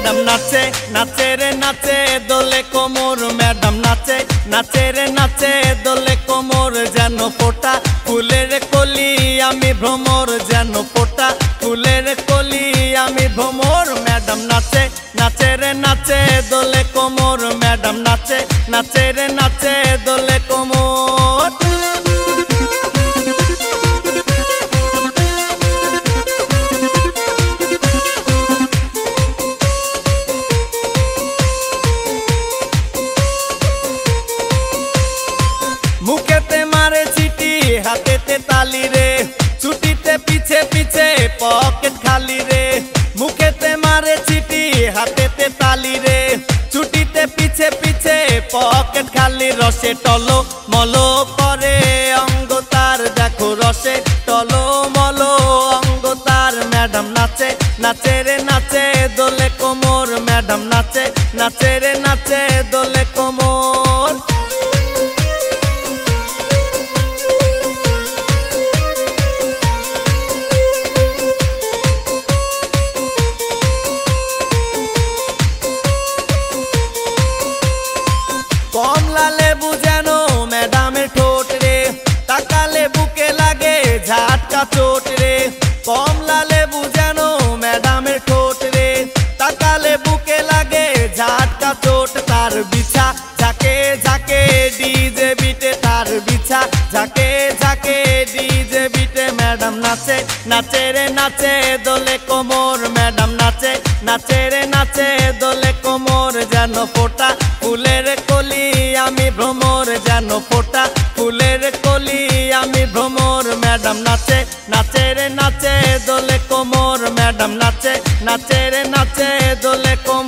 Madam নাচে নাচে রে নাচে দোলে কোমর ম্যাডাম নাচে নাচে রে নাচে দোলে কোমর যেন ফোটা ফুলের কলি আমি ভ্রমর যেন ফোটা ফুলের কলি আমি ভ্রমর ম্যাডাম নাচে নাচে রে নাচে দোলে কোমর ম্যাডাম নাচে নাচে রে নাচে দোলে কোমর। मुखेते मारे चीटी हाथेते ताली रे छुट्टीते पीछे पीछे पॉकेट खाली रे मुखेते मारे चीटी हाथेते ताली रे छुट्टीते पीछे पीछे पॉकेट खाली रसे टलो मलो करे अंग तार देखो रसे टलो मलो अंग तार मैडम नाचे नाचे रे नाचे दोले कोमर मैडम नाचे नाचे रे नाचे दोले कोमर। कमला लेबू जेनो मैडम ठोट रे ताकाले बुके लागे झटका चोट रे कमला लेबू जेनो मैडम ठोट रे ताकाले बुके लागे झटका चोट तार बिछा झाके झाके डीजे बीटे तार बिछा झाके झाके डीजे बीटे मैडम नाचे नाचे रे नाचे दोले कोमर मैडम नाचे नाचे रे नाचे दोले कोमर जेनो फोटा फुलेर कली आमी भ्रमर जेनो फोटा फुलेर कली आमी भ्रमर मैडम नाचे नाचे रे नाचे दोले कोमर मैडम नाचे नाचे रे नाचे दोले कोमर।